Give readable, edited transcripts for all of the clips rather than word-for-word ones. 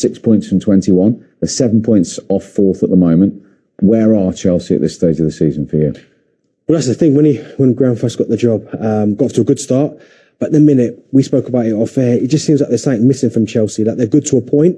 6 points from 21. They're 7 points off fourth at the moment. Where are Chelsea at this stage of the season for you? Well, that's the thing. When Graham first got the job, got off to a good start. But the minute we spoke about it off air, it just seems like there's something missing from Chelsea. Like, they're good to a point,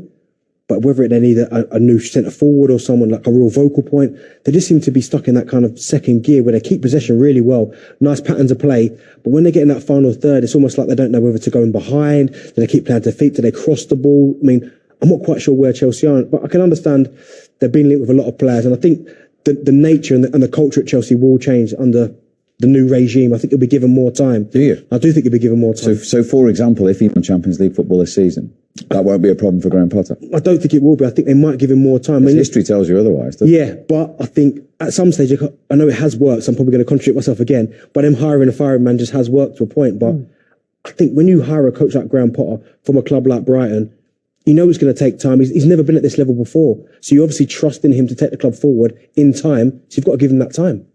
but whether they need a new centre forward or someone like a real vocal point, they just seem to be stuck in that kind of second gear where they keep possession really well, nice patterns of play, but when they get in that final third, it's almost like they don't know whether to go in behind. Do they keep playing to feet? Do they cross the ball? I mean, I'm not quite sure where Chelsea are, but I can understand they're being linked with a lot of players, and I think the nature and the culture at Chelsea will change under the new regime. I think he'll be given more time. Do you? I do think he'll be given more time. So for example, if he won Champions League football this season, that won't be a problem for Graham Potter. I don't think it will be. I think they might give him more time. I mean, history tells you otherwise, doesn't it? Yeah, but I think at some stage, I know it has worked, so I'm probably going to contradict myself again, but them hiring a firing man just has worked to a point. But I think when you hire a coach like Graham Potter from a club like Brighton, you know it's going to take time. He's never been at this level before. So you obviously trust in him to take the club forward in time. So you've got to give him that time.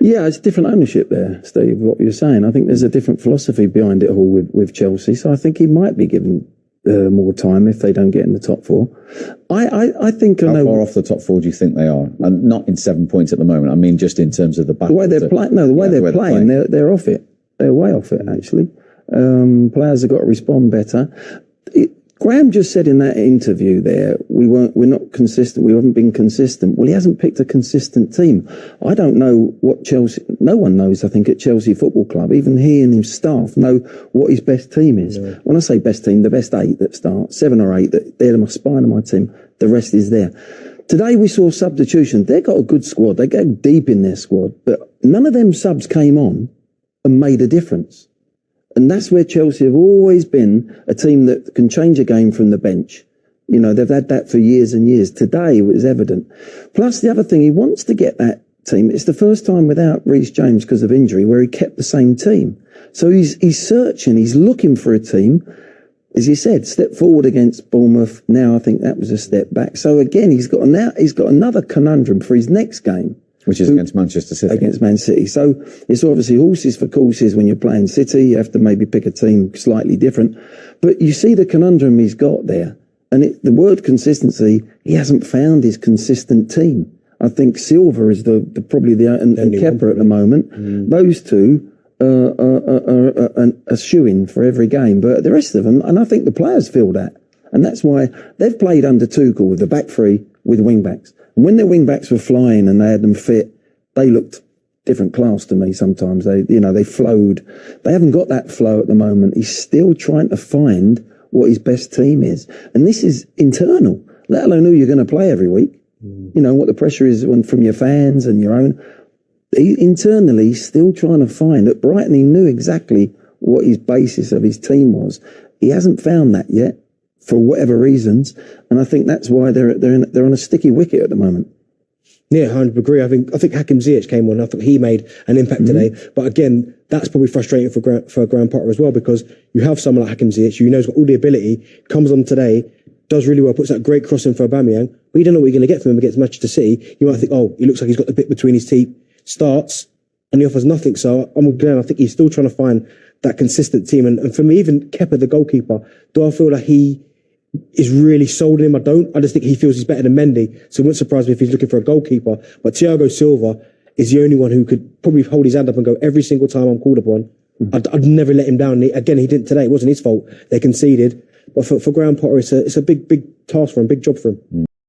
Yeah, it's different ownership there, Steve, what you're saying. I think there's a different philosophy behind it all with Chelsea. So I think he might be given more time if they don't get in the top four. I think... How far off the top four do you think they are? And not in 7 points at the moment. I mean, just in terms of the battle. The way they're playing, they're playing, they're off it. They're way off it, actually. Players have got to respond better. Graham just said in that interview there, we're not consistent, we haven't been consistent. Well, he hasn't picked a consistent team. I don't know what Chelsea, no one knows, I think, at Chelsea Football Club, even he and his staff know what his best team is. Yeah. When I say best team, the best 8 that start, 7 or 8, they're my spine of my team, the rest is there. Today we saw substitution. They've got a good squad, they go deep in their squad, but none of them subs came on and made a difference. And that's where Chelsea have always been a team that can change a game from the bench. You know, they've had that for years and years. Today it was evident. Plus the other thing, he wants to get that team. It's the first time without Reece James because of injury where he kept the same team. So he's searching, he's looking for a team. As you said, step forward against Bournemouth. Now I think that was a step back. So again, he's got another conundrum for his next game. Which is against Manchester City. Against Man City. So it's obviously horses for courses when you're playing City. You have to maybe pick a team slightly different. But you see the conundrum he's got there. And the word consistency, he hasn't found his consistent team. I think Silva is probably and Kepa at the moment. Those two are a shoo-in for every game. But the rest of them, and I think the players feel that. And that's why they've played under Tuchel with the back three with wing-backs. And when their wing-backs were flying and they had them fit, they looked different class to me sometimes. They flowed. They haven't got that flow at the moment. He's still trying to find what his best team is. And this is internal, let alone who you're going to play every week. You know, what the pressure is from your fans and your own. Internally, he's still trying to find. At Brighton, he knew exactly what his basis of his team was. He hasn't found that yet, for whatever reasons, and I think that's why they're on a sticky wicket at the moment. Yeah, 100% agree. I think Hakim Ziyech came on. I thought he made an impact today, but again, that's probably frustrating for Graham Potter as well, because you have someone like Hakim Ziyech who knows got all the ability, comes on today, does really well, puts that great cross in for Aubameyang, but you don't know what you're going to get from him against Manchester City. You might think, oh, he looks like he's got the bit between his teeth, starts, and he offers nothing. So I'm with Glenn. I think he's still trying to find that consistent team. And for me, even Kepa, the goalkeeper, do I feel like he is really sold in him? I don't. I just think he feels he's better than Mendy. So it wouldn't surprise me if he's looking for a goalkeeper. But Thiago Silva is the only one who could probably hold his hand up and go, every single time I'm called upon, I'd never let him down. Again, he didn't today. It wasn't his fault. They conceded. But for Graham Potter, it's a big task for him, big job for him.